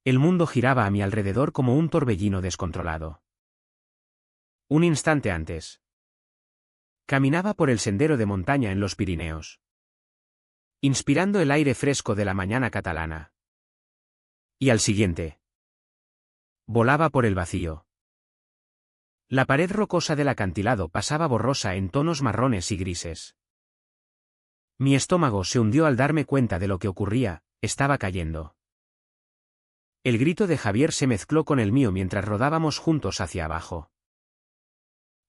El mundo giraba a mi alrededor como un torbellino descontrolado. Un instante antes. Caminaba por el sendero de montaña en los Pirineos, inspirando el aire fresco de la mañana catalana. Y al siguiente. Volaba por el vacío. La pared rocosa del acantilado pasaba borrosa en tonos marrones y grises. Mi estómago se hundió al darme cuenta de lo que ocurría, estaba cayendo. El grito de Javier se mezcló con el mío mientras rodábamos juntos hacia abajo.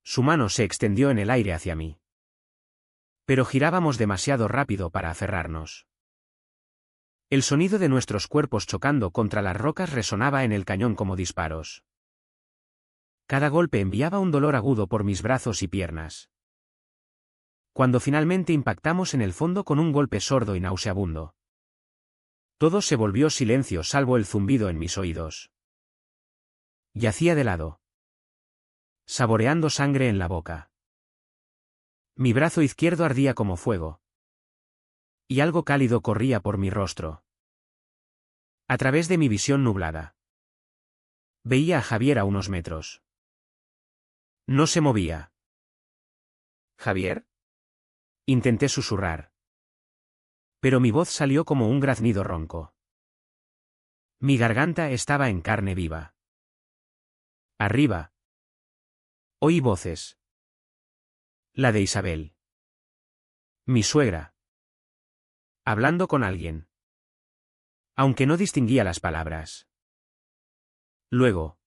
Su mano se extendió en el aire hacia mí. Pero girábamos demasiado rápido para aferrarnos. El sonido de nuestros cuerpos chocando contra las rocas resonaba en el cañón como disparos. Cada golpe enviaba un dolor agudo por mis brazos y piernas. Cuando finalmente impactamos en el fondo con un golpe sordo y nauseabundo. Todo se volvió silencio salvo el zumbido en mis oídos. Yacía de lado, saboreando sangre en la boca. Mi brazo izquierdo ardía como fuego. Y algo cálido corría por mi rostro. A través de mi visión nublada. Veía a Javier a unos metros. No se movía. ¿Javier? Intenté susurrar. Pero mi voz salió como un graznido ronco. Mi garganta estaba en carne viva. Arriba. Oí voces. La de Isabel. Mi suegra. Hablando con alguien. Aunque no distinguía las palabras. Luego.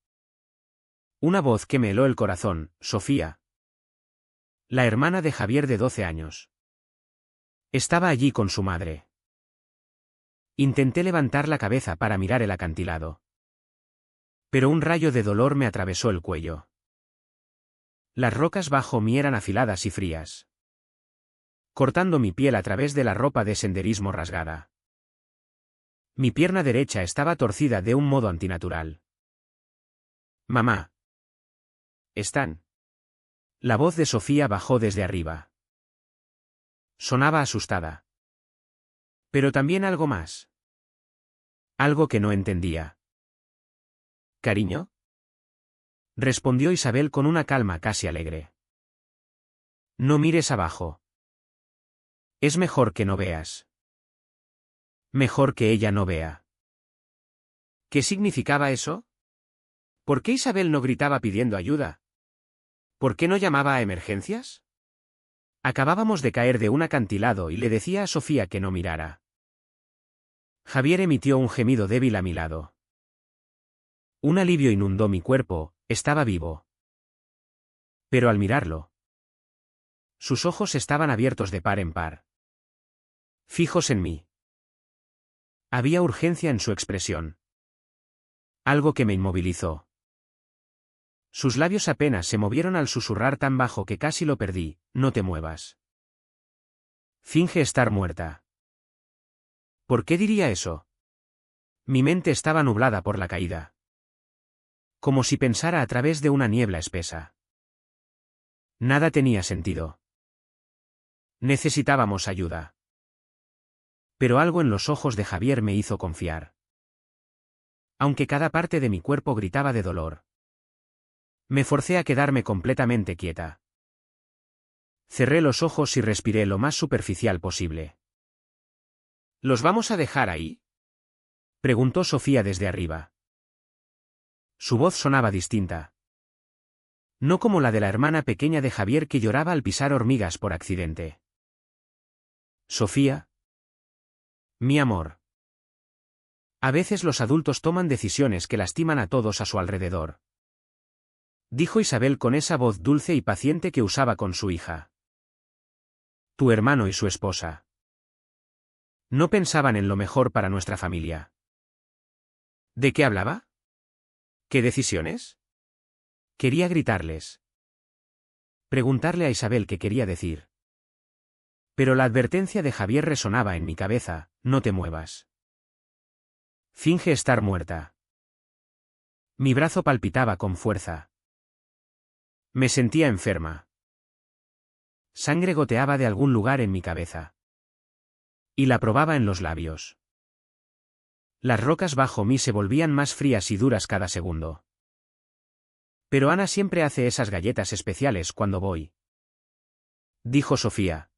Una voz que me heló el corazón, Sofía. La hermana de Javier de 12 años. Estaba allí con su madre. Intenté levantar la cabeza para mirar el acantilado. Pero un rayo de dolor me atravesó el cuello. Las rocas bajo mí eran afiladas y frías, cortando mi piel a través de la ropa de senderismo rasgada. Mi pierna derecha estaba torcida de un modo antinatural. Mamá. ¿Están? La voz de Sofía bajó desde arriba. Sonaba asustada. Pero también algo más. Algo que no entendía. ¿Cariño? Respondió Isabel con una calma casi alegre. No mires abajo. Es mejor que no veas. Mejor que ella no vea. ¿Qué significaba eso? ¿Por qué Isabel no gritaba pidiendo ayuda? ¿Por qué no llamaba a emergencias? Acabábamos de caer de un acantilado y le decía a Sofía que no mirara. Javier emitió un gemido débil a mi lado. Un alivio inundó mi cuerpo, estaba vivo. Pero al mirarlo, sus ojos estaban abiertos de par en par. Fijos en mí. Había urgencia en su expresión. Algo que me inmovilizó. Sus labios apenas se movieron al susurrar tan bajo que casi lo perdí, no te muevas. Finge estar muerta. ¿Por qué diría eso? Mi mente estaba nublada por la caída. Como si pensara a través de una niebla espesa. Nada tenía sentido. Necesitábamos ayuda. Pero algo en los ojos de Javier me hizo confiar. Aunque cada parte de mi cuerpo gritaba de dolor. Me forcé a quedarme completamente quieta. Cerré los ojos y respiré lo más superficial posible. ¿Los vamos a dejar ahí? Preguntó Sofía desde arriba. Su voz sonaba distinta. No como la de la hermana pequeña de Javier que lloraba al pisar hormigas por accidente. Sofía. Mi amor. A veces los adultos toman decisiones que lastiman a todos a su alrededor. Dijo Isabel con esa voz dulce y paciente que usaba con su hija. Tu hermano y su esposa. No pensaban en lo mejor para nuestra familia. ¿De qué hablaba? ¿Qué decisiones? Quería gritarles. Preguntarle a Isabel qué quería decir. Pero la advertencia de Javier resonaba en mi cabeza, no te muevas. Finge estar muerta. Mi brazo palpitaba con fuerza. Me sentía enferma. Sangre goteaba de algún lugar en mi cabeza. Y la probaba en los labios. Las rocas bajo mí se volvían más frías y duras cada segundo. Pero Ana siempre hace esas galletas especiales cuando voy, dijo Sofía.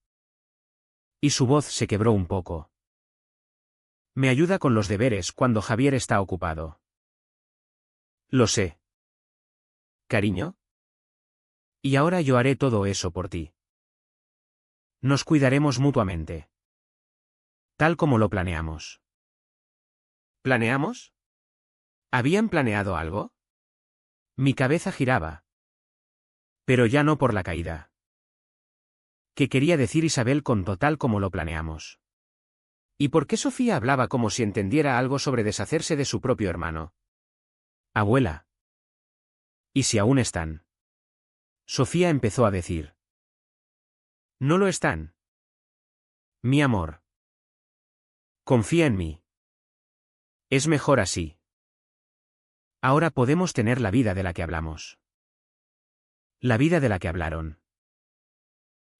Y su voz se quebró un poco. Me ayuda con los deberes cuando Javier está ocupado. Lo sé. Cariño. Y ahora yo haré todo eso por ti. Nos cuidaremos mutuamente. Tal como lo planeamos. ¿Planeamos? ¿Habían planeado algo? Mi cabeza giraba. Pero ya no por la caída. ¿Qué quería decir Isabel con total como lo planeamos? ¿Y por qué Sofía hablaba como si entendiera algo sobre deshacerse de su propio hermano? Abuela. ¿Y si aún están? Sofía empezó a decir. No lo están. Mi amor. Confía en mí. Es mejor así. Ahora podemos tener la vida de la que hablamos. La vida de la que hablaron.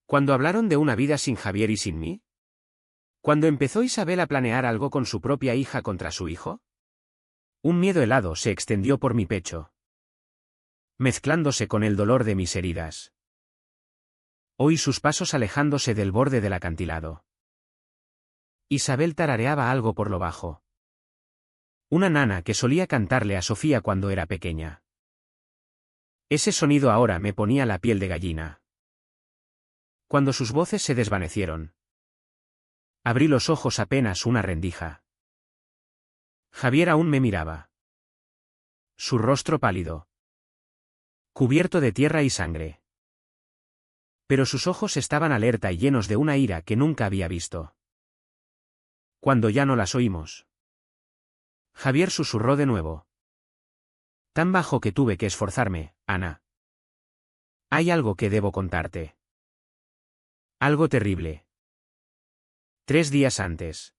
¿Cuándo hablaron de una vida sin Javier y sin mí? ¿Cuándo empezó Isabel a planear algo con su propia hija contra su hijo? Un miedo helado se extendió por mi pecho, mezclándose con el dolor de mis heridas. Oí sus pasos alejándose del borde del acantilado. Isabel tarareaba algo por lo bajo. Una nana que solía cantarle a Sofía cuando era pequeña. Ese sonido ahora me ponía la piel de gallina. Cuando sus voces se desvanecieron, abrí los ojos apenas una rendija. Javier aún me miraba. Su rostro pálido, cubierto de tierra y sangre. Pero sus ojos estaban alerta y llenos de una ira que nunca había visto. Cuando ya no las oímos, Javier susurró de nuevo. Tan bajo que tuve que esforzarme, Ana. Hay algo que debo contarte. Algo terrible. 3 días antes.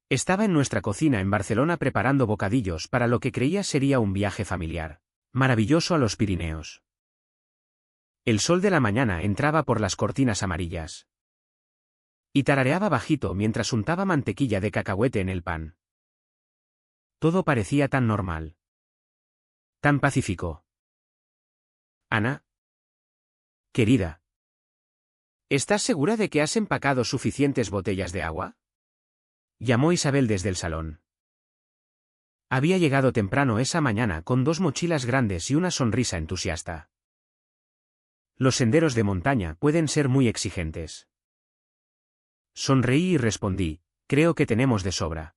Estaba en nuestra cocina en Barcelona preparando bocadillos para lo que creía sería un viaje familiar, maravilloso a los Pirineos. El sol de la mañana entraba por las cortinas amarillas. Y tarareaba bajito mientras untaba mantequilla de cacahuete en el pan. Todo parecía tan normal. Tan pacífico. Ana. Querida. ¿Estás segura de que has empacado suficientes botellas de agua? Llamó Isabel desde el salón. Había llegado temprano esa mañana con 2 mochilas grandes y una sonrisa entusiasta. Los senderos de montaña pueden ser muy exigentes. Sonreí y respondí, creo que tenemos de sobra.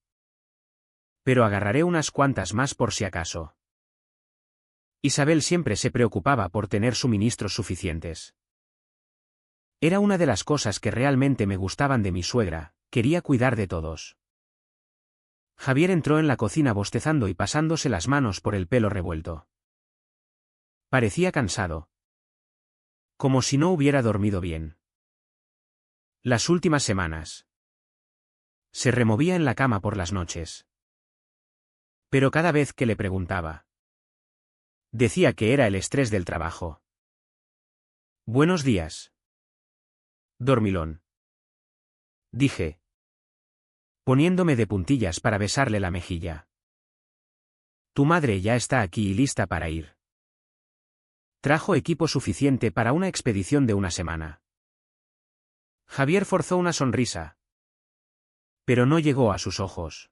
Pero agarraré unas cuantas más por si acaso. Isabel siempre se preocupaba por tener suministros suficientes. Era una de las cosas que realmente me gustaban de mi suegra, quería cuidar de todos. Javier entró en la cocina bostezando y pasándose las manos por el pelo revuelto. Parecía cansado. Como si no hubiera dormido bien. Las últimas semanas. Se removía en la cama por las noches. Pero cada vez que le preguntaba, decía que era el estrés del trabajo. Buenos días. Dormilón. Dije, poniéndome de puntillas para besarle la mejilla. Tu madre ya está aquí y lista para ir. Trajo equipo suficiente para una expedición de una semana. Javier forzó una sonrisa. Pero no llegó a sus ojos.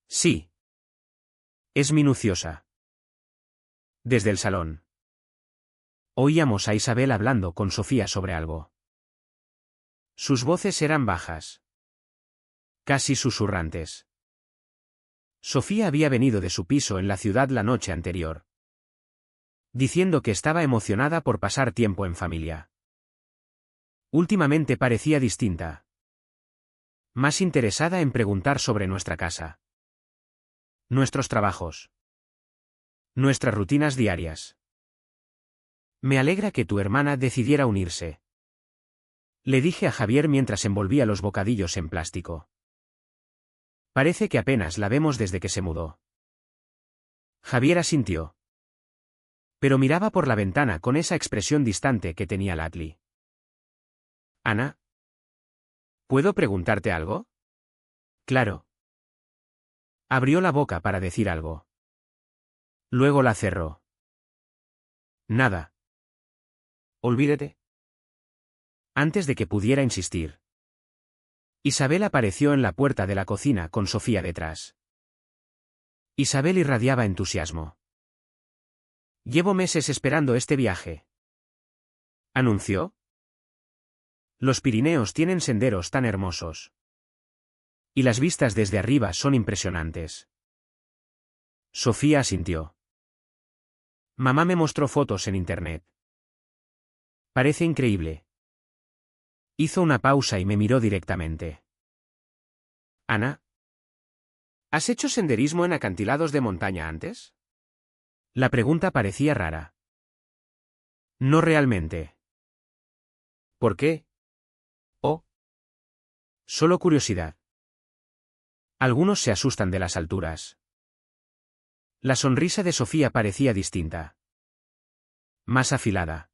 Sí. Es minuciosa. Desde el salón. Oíamos a Isabel hablando con Sofía sobre algo. Sus voces eran bajas. Casi susurrantes. Sofía había venido de su piso en la ciudad la noche anterior, diciendo que estaba emocionada por pasar tiempo en familia. Últimamente parecía distinta. Más interesada en preguntar sobre nuestra casa. Nuestros trabajos. Nuestras rutinas diarias. Me alegra que tu hermana decidiera unirse. Le dije a Javier mientras envolvía los bocadillos en plástico. Parece que apenas la vemos desde que se mudó. Javier asintió. Pero miraba por la ventana con esa expresión distante que tenía Latli. Ana. ¿Puedo preguntarte algo? Claro. Abrió la boca para decir algo. Luego la cerró. Nada. Olvídate. Antes de que pudiera insistir, Isabel apareció en la puerta de la cocina con Sofía detrás. Isabel irradiaba entusiasmo. Llevo meses esperando este viaje, anunció. Los Pirineos tienen senderos tan hermosos. Y las vistas desde arriba son impresionantes. Sofía asintió. Mamá me mostró fotos en internet. Parece increíble. Hizo una pausa y me miró directamente. Ana, ¿has hecho senderismo en acantilados de montaña antes? La pregunta parecía rara. No realmente. ¿Por qué? Oh. Solo curiosidad. Algunos se asustan de las alturas. La sonrisa de Sofía parecía distinta. Más afilada.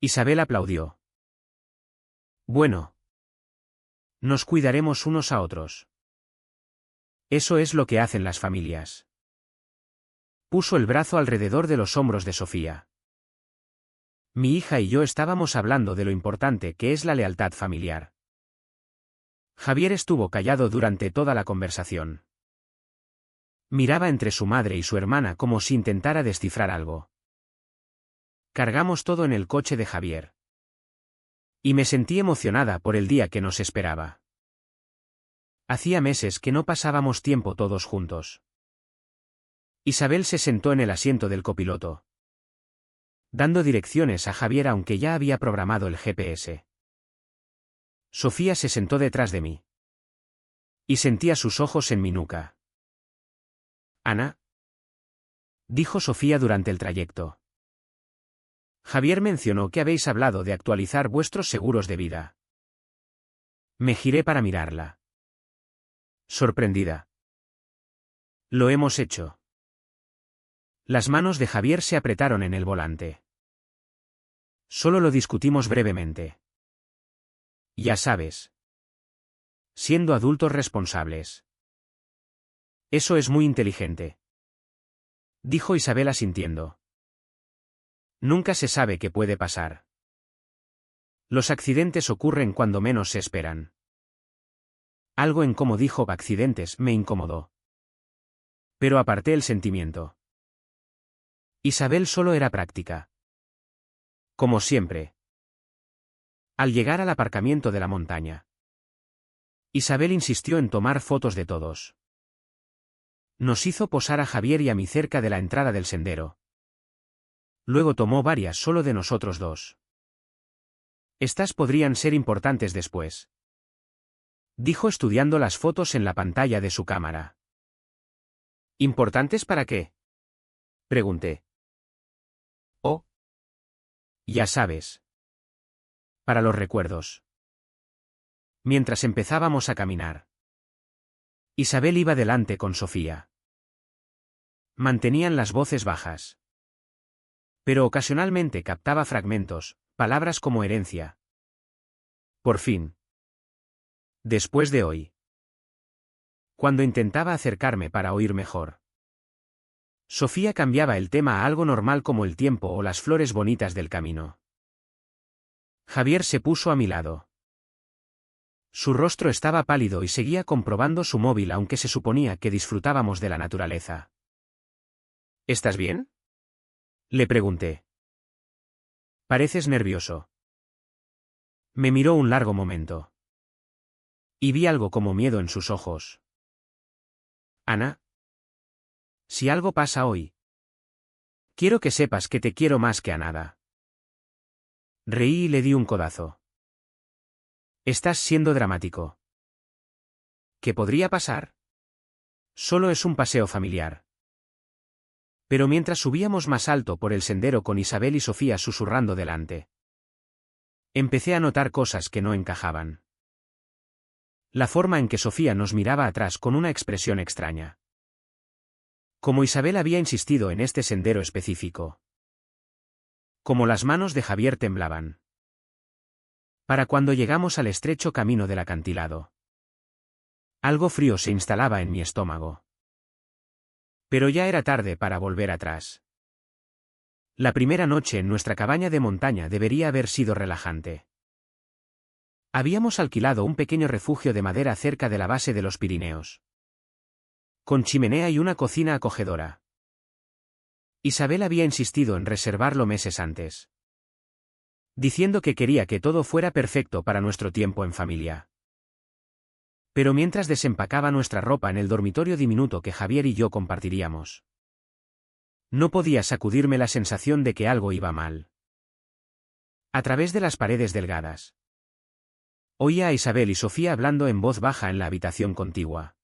Isabel aplaudió. Bueno. Nos cuidaremos unos a otros. Eso es lo que hacen las familias. Puso el brazo alrededor de los hombros de Sofía. Mi hija y yo estábamos hablando de lo importante que es la lealtad familiar. Javier estuvo callado durante toda la conversación. Miraba entre su madre y su hermana como si intentara descifrar algo. Cargamos todo en el coche de Javier. Y me sentí emocionada por el día que nos esperaba. Hacía meses que no pasábamos tiempo todos juntos. Isabel se sentó en el asiento del copiloto, dando direcciones a Javier aunque ya había programado el GPS. Sofía se sentó detrás de mí. Y sentía sus ojos en mi nuca. Ana, dijo Sofía durante el trayecto. Javier mencionó que habéis hablado de actualizar vuestros seguros de vida. Me giré para mirarla. Sorprendida. Lo hemos hecho. Las manos de Javier se apretaron en el volante. Solo lo discutimos brevemente. Ya sabes. Siendo adultos responsables. Eso es muy inteligente. Dijo Isabel asintiendo. Nunca se sabe qué puede pasar. Los accidentes ocurren cuando menos se esperan. Algo en cómo dijo accidentes me incomodó. Pero aparté el sentimiento. Isabel solo era práctica. Como siempre. Al llegar al aparcamiento de la montaña, Isabel insistió en tomar fotos de todos. Nos hizo posar a Javier y a mí cerca de la entrada del sendero. Luego tomó varias solo de nosotros dos. Estas podrían ser importantes después, dijo estudiando las fotos en la pantalla de su cámara. ¿Importantes para qué? Pregunté. Oh. Ya sabes. Para los recuerdos. Mientras empezábamos a caminar, Isabel iba delante con Sofía. Mantenían las voces bajas. Pero ocasionalmente captaba fragmentos, palabras como herencia. Por fin. Después de hoy. Cuando intentaba acercarme para oír mejor, Sofía cambiaba el tema a algo normal como el tiempo o las flores bonitas del camino. Javier se puso a mi lado. Su rostro estaba pálido y seguía comprobando su móvil aunque se suponía que disfrutábamos de la naturaleza. ¿Estás bien? Le pregunté. Pareces nervioso. Me miró un largo momento. Y vi algo como miedo en sus ojos. Ana. Si algo pasa hoy, quiero que sepas que te quiero más que a nada. Reí y le di un codazo. Estás siendo dramático. ¿Qué podría pasar? Solo es un paseo familiar. Pero mientras subíamos más alto por el sendero con Isabel y Sofía susurrando delante, empecé a notar cosas que no encajaban. La forma en que Sofía nos miraba atrás con una expresión extraña. Como Isabel había insistido en este sendero específico. Como las manos de Javier temblaban. Para cuando llegamos al estrecho camino del acantilado. Algo frío se instalaba en mi estómago. Pero ya era tarde para volver atrás. La primera noche en nuestra cabaña de montaña debería haber sido relajante. Habíamos alquilado un pequeño refugio de madera cerca de la base de los Pirineos, con chimenea y una cocina acogedora. Isabel había insistido en reservarlo meses antes, diciendo que quería que todo fuera perfecto para nuestro tiempo en familia. Pero mientras desempacaba nuestra ropa en el dormitorio diminuto que Javier y yo compartiríamos, no podía sacudirme la sensación de que algo iba mal. A través de las paredes delgadas, oía a Isabel y Sofía hablando en voz baja en la habitación contigua.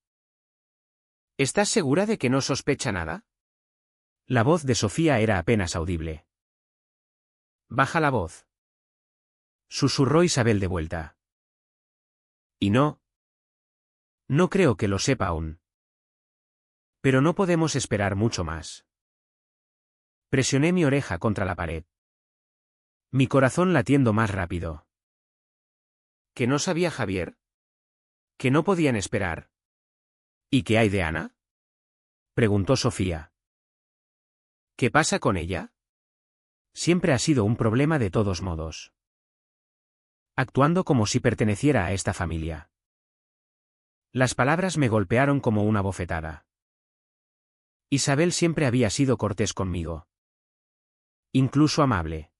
¿Estás segura de que no sospecha nada? La voz de Sofía era apenas audible. Baja la voz, susurró Isabel de vuelta. Y no creo que lo sepa aún. Pero no podemos esperar mucho más. Presioné mi oreja contra la pared, mi corazón latiendo más rápido. ¿Que no sabía Javier? ¿Que no podían esperar? ¿Y qué hay de Ana? Preguntó Sofía. ¿Qué pasa con ella? Siempre ha sido un problema de todos modos, actuando como si perteneciera a esta familia. Las palabras me golpearon como una bofetada. Isabel siempre había sido cortés conmigo, incluso amable.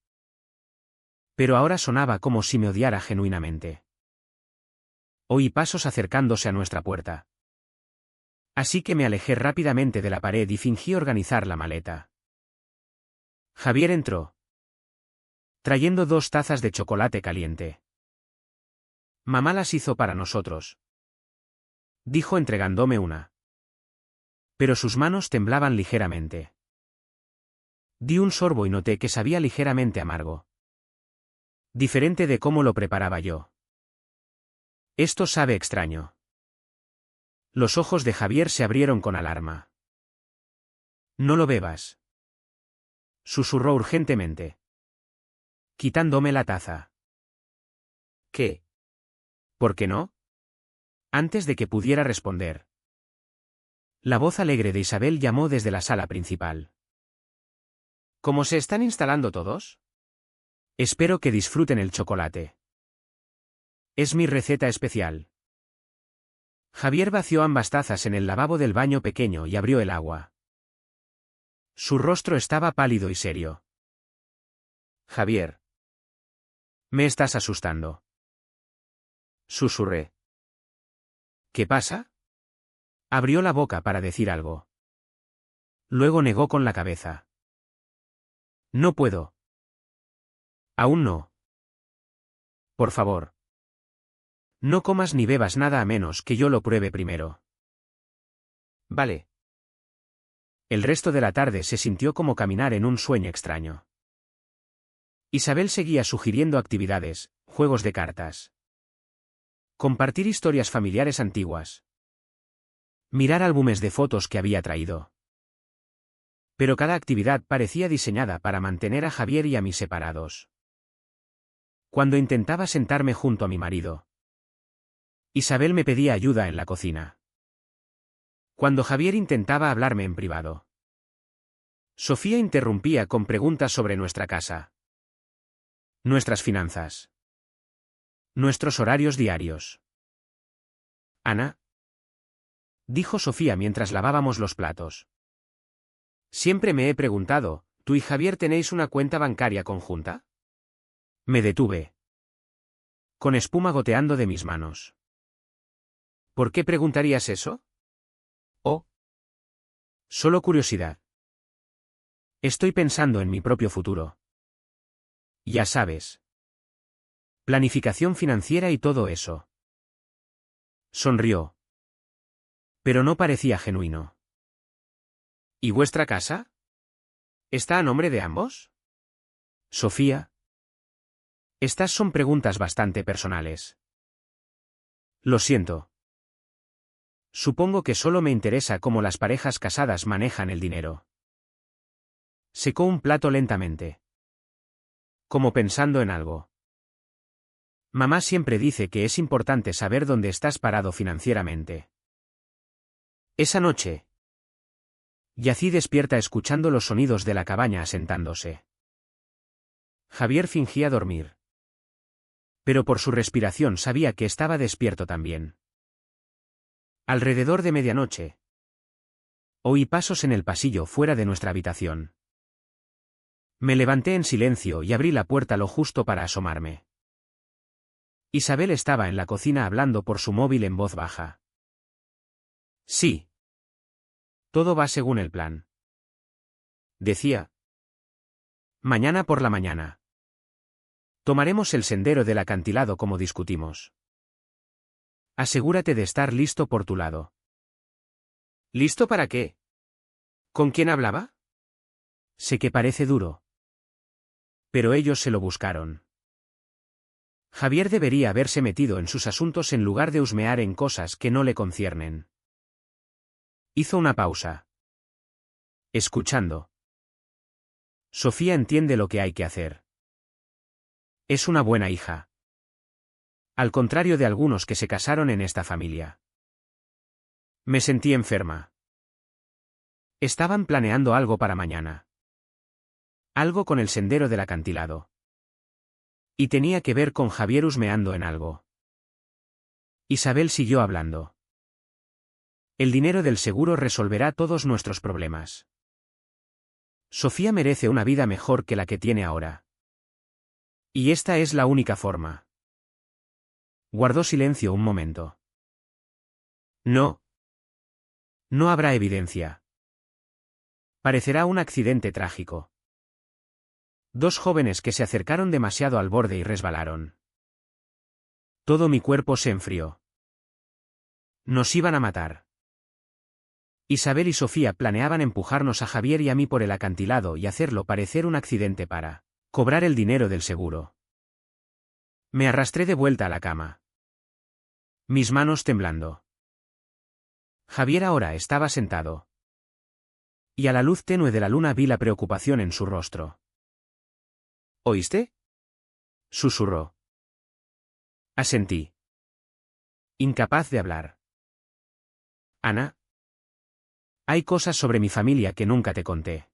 Pero ahora sonaba como si me odiara genuinamente. Oí pasos acercándose a nuestra puerta. Así que me alejé rápidamente de la pared y fingí organizar la maleta. Javier entró, trayendo 2 tazas de chocolate caliente. Mamá las hizo para nosotros, dijo entregándome una. Pero sus manos temblaban ligeramente. Di un sorbo y noté que sabía ligeramente amargo, diferente de cómo lo preparaba yo. Esto sabe extraño. Los ojos de Javier se abrieron con alarma. No lo bebas, susurró urgentemente, quitándome la taza. ¿Qué? ¿Por qué no? Antes de que pudiera responder, la voz alegre de Isabel llamó desde la sala principal. ¿Cómo se están instalando todos? Espero que disfruten el chocolate. Es mi receta especial. Javier vació ambas tazas en el lavabo del baño pequeño y abrió el agua. Su rostro estaba pálido y serio. Javier. Me estás asustando, susurré. ¿Qué pasa? Abrió la boca para decir algo. Luego negó con la cabeza. No puedo. Aún no. Por favor. No comas ni bebas nada a menos que yo lo pruebe primero. Vale. El resto de la tarde se sintió como caminar en un sueño extraño. Isabel seguía sugiriendo actividades, juegos de cartas, compartir historias familiares antiguas, mirar álbumes de fotos que había traído. Pero cada actividad parecía diseñada para mantener a Javier y a mí separados. Cuando intentaba sentarme junto a mi marido, Isabel me pedía ayuda en la cocina. Cuando Javier intentaba hablarme en privado, Sofía interrumpía con preguntas sobre nuestra casa, nuestras finanzas, nuestros horarios diarios. Ana, dijo Sofía mientras lavábamos los platos. Siempre me he preguntado, ¿tú y Javier tenéis una cuenta bancaria conjunta? Me detuve, con espuma goteando de mis manos. ¿Por qué preguntarías eso? Oh. Solo curiosidad. Estoy pensando en mi propio futuro. Ya sabes. Planificación financiera y todo eso. Sonrió. Pero no parecía genuino. ¿Y vuestra casa? ¿Está a nombre de ambos? Sofía. Estas son preguntas bastante personales. Lo siento. Supongo que solo me interesa cómo las parejas casadas manejan el dinero. Secó un plato lentamente, como pensando en algo. Mamá siempre dice que es importante saber dónde estás parado financieramente. Esa noche, yací despierta escuchando los sonidos de la cabaña asentándose. Javier fingía dormir. Pero por su respiración sabía que estaba despierto también. Alrededor de medianoche, oí pasos en el pasillo fuera de nuestra habitación. Me levanté en silencio y abrí la puerta lo justo para asomarme. Isabel estaba en la cocina hablando por su móvil en voz baja. Sí. Todo va según el plan. Decía. Mañana por la mañana. Tomaremos el sendero del acantilado como discutimos. Asegúrate de estar listo por tu lado. ¿Listo para qué? ¿Con quién hablaba? Sé que parece duro. Pero ellos se lo buscaron. Javier debería haberse metido en sus asuntos en lugar de husmear en cosas que no le conciernen. Hizo una pausa. Escuchando. Sofía entiende lo que hay que hacer. Es una buena hija. Al contrario de algunos que se casaron en esta familia. Me sentí enferma. Estaban planeando algo para mañana. Algo con el sendero del acantilado. Y tenía que ver con Javier husmeando en algo. Isabel siguió hablando. El dinero del seguro resolverá todos nuestros problemas. Sofía merece una vida mejor que la que tiene ahora. Y esta es la única forma. Guardó silencio un momento. No. No habrá evidencia. Parecerá un accidente trágico. Dos jóvenes que se acercaron demasiado al borde y resbalaron. Todo mi cuerpo se enfrió. Nos iban a matar. Isabel y Sofía planeaban empujarnos a Javier y a mí por el acantilado y hacerlo parecer un accidente para cobrar el dinero del seguro. Me arrastré de vuelta a la cama. Mis manos temblando. Javier ahora estaba sentado. Y a la luz tenue de la luna vi la preocupación en su rostro. ¿Oíste? Susurró. Asentí. Incapaz de hablar. Ana. Hay cosas sobre mi familia que nunca te conté.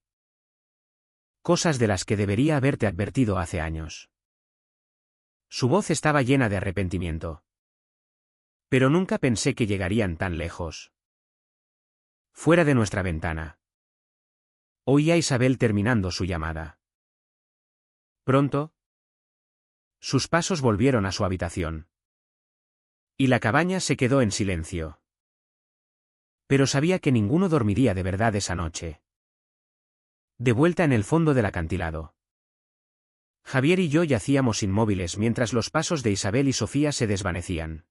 Cosas de las que debería haberte advertido hace años. Su voz estaba llena de arrepentimiento. Pero nunca pensé que llegarían tan lejos. Fuera de nuestra ventana. Oí a Isabel terminando su llamada. Pronto, sus pasos volvieron a su habitación. Y la cabaña se quedó en silencio. Pero sabía que ninguno dormiría de verdad esa noche. De vuelta en el fondo del acantilado. Javier y yo yacíamos inmóviles mientras los pasos de Isabel y Sofía se desvanecían.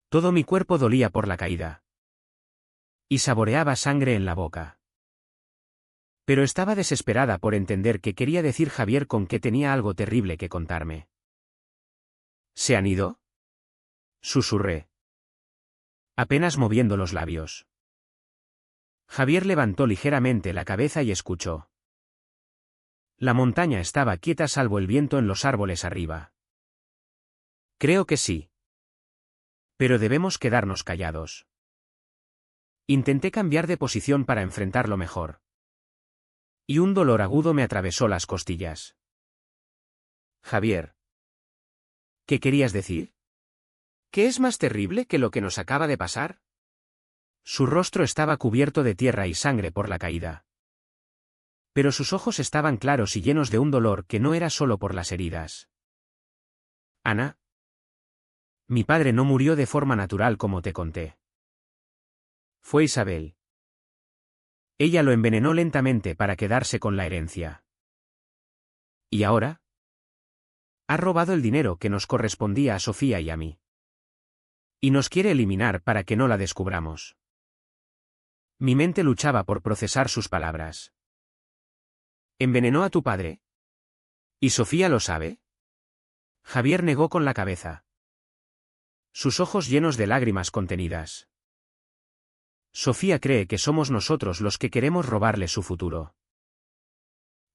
Todo mi cuerpo dolía por la caída. Y saboreaba sangre en la boca. Pero estaba desesperada por entender qué quería decir Javier con que tenía algo terrible que contarme. ¿Se han ido? Susurré. Apenas moviendo los labios. Javier levantó ligeramente la cabeza y escuchó. La montaña estaba quieta salvo el viento en los árboles arriba. Creo que sí. Pero debemos quedarnos callados. Intenté cambiar de posición para enfrentarlo mejor. Y un dolor agudo me atravesó las costillas. Javier. ¿Qué querías decir? ¿Qué es más terrible que lo que nos acaba de pasar? Su rostro estaba cubierto de tierra y sangre por la caída. Pero sus ojos estaban claros y llenos de un dolor que no era solo por las heridas. Ana. Mi padre no murió de forma natural como te conté. Fue Isabel. Ella lo envenenó lentamente para quedarse con la herencia. ¿Y ahora? Ha robado el dinero que nos correspondía a Sofía y a mí. Y nos quiere eliminar para que no la descubramos. Mi mente luchaba por procesar sus palabras. ¿Envenenó a tu padre? ¿Y Sofía lo sabe? Javier negó con la cabeza. Sus ojos llenos de lágrimas contenidas. Sofía cree que somos nosotros los que queremos robarle su futuro.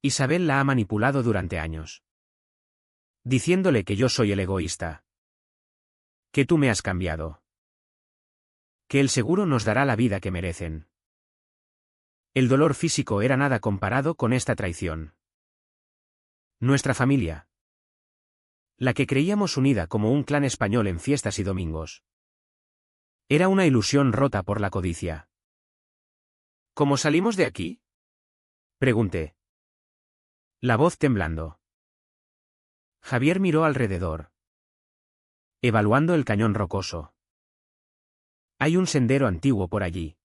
Isabel la ha manipulado durante años. Diciéndole que yo soy el egoísta. Que tú me has cambiado. Que el seguro nos dará la vida que merecen. El dolor físico era nada comparado con esta traición. Nuestra familia. La que creíamos unida como un clan español en fiestas y domingos. Era una ilusión rota por la codicia. ¿Cómo salimos de aquí?, pregunté. La voz temblando. Javier miró alrededor, evaluando el cañón rocoso. Hay un sendero antiguo por allí,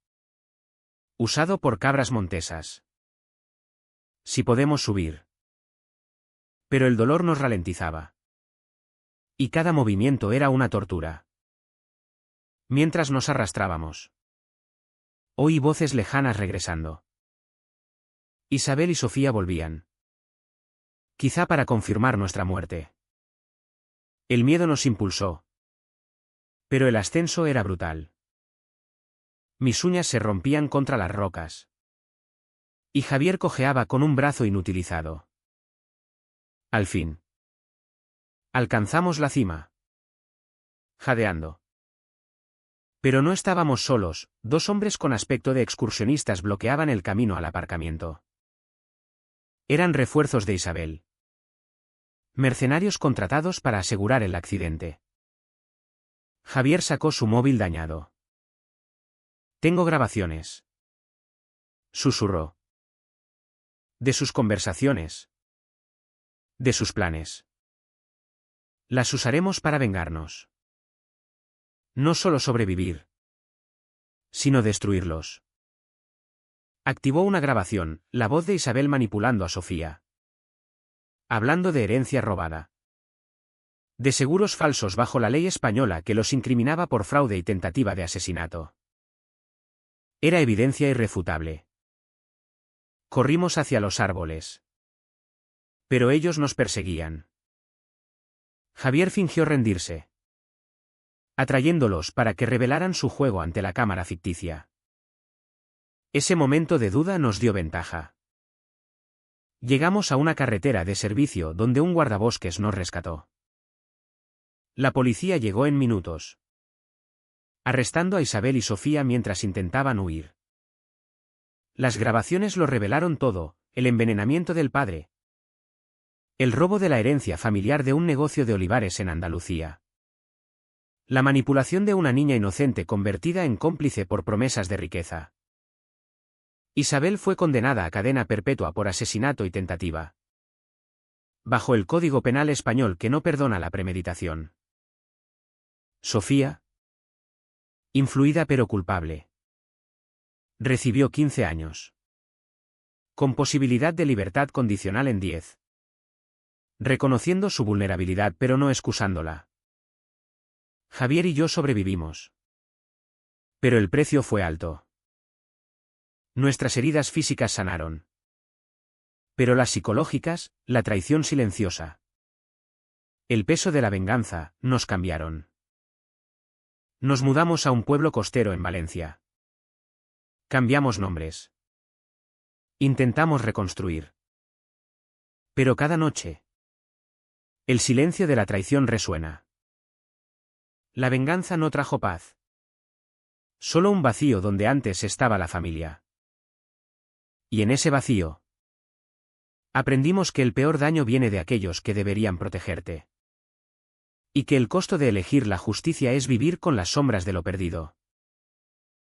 usado por cabras montesas. Si podemos subir. Pero el dolor nos ralentizaba. Y cada movimiento era una tortura. Mientras nos arrastrábamos, oí voces lejanas regresando. Isabel y Sofía volvían. Quizá para confirmar nuestra muerte. El miedo nos impulsó. Pero el ascenso era brutal. Mis uñas se rompían contra las rocas. Y Javier cojeaba con un brazo inutilizado. Al fin. Alcanzamos la cima. Jadeando. Pero no estábamos solos, dos hombres con aspecto de excursionistas bloqueaban el camino al aparcamiento. Eran refuerzos de Isabel. Mercenarios contratados para asegurar el accidente. Javier sacó su móvil dañado. Tengo grabaciones. Susurró. De sus conversaciones. De sus planes. Las usaremos para vengarnos. No solo sobrevivir, sino destruirlos. Activó una grabación, la voz de Isabel manipulando a Sofía. Hablando de herencia robada. De seguros falsos bajo la ley española que los incriminaba por fraude y tentativa de asesinato. Era evidencia irrefutable. Corrimos hacia los árboles. Pero ellos nos perseguían. Javier fingió rendirse, atrayéndolos para que revelaran su juego ante la cámara ficticia. Ese momento de duda nos dio ventaja. Llegamos a una carretera de servicio donde un guardabosques nos rescató. La policía llegó en minutos, arrestando a Isabel y Sofía mientras intentaban huir. Las grabaciones lo revelaron todo, el envenenamiento del padre, el robo de la herencia familiar de un negocio de olivares en Andalucía, la manipulación de una niña inocente convertida en cómplice por promesas de riqueza. Isabel fue condenada a cadena perpetua por asesinato y tentativa. Bajo el Código Penal español que no perdona la premeditación. Sofía, influida pero culpable, recibió 15 años. Con posibilidad de libertad condicional en 10. Reconociendo su vulnerabilidad pero no excusándola. Javier y yo sobrevivimos. Pero el precio fue alto. Nuestras heridas físicas sanaron. Pero las psicológicas, la traición silenciosa, el peso de la venganza, nos cambiaron. Nos mudamos a un pueblo costero en Valencia. Cambiamos nombres. Intentamos reconstruir. Pero cada noche, el silencio de la traición resuena. La venganza no trajo paz. Solo un vacío donde antes estaba la familia. Y en ese vacío, aprendimos que el peor daño viene de aquellos que deberían protegerte. Y que el costo de elegir la justicia es vivir con las sombras de lo perdido.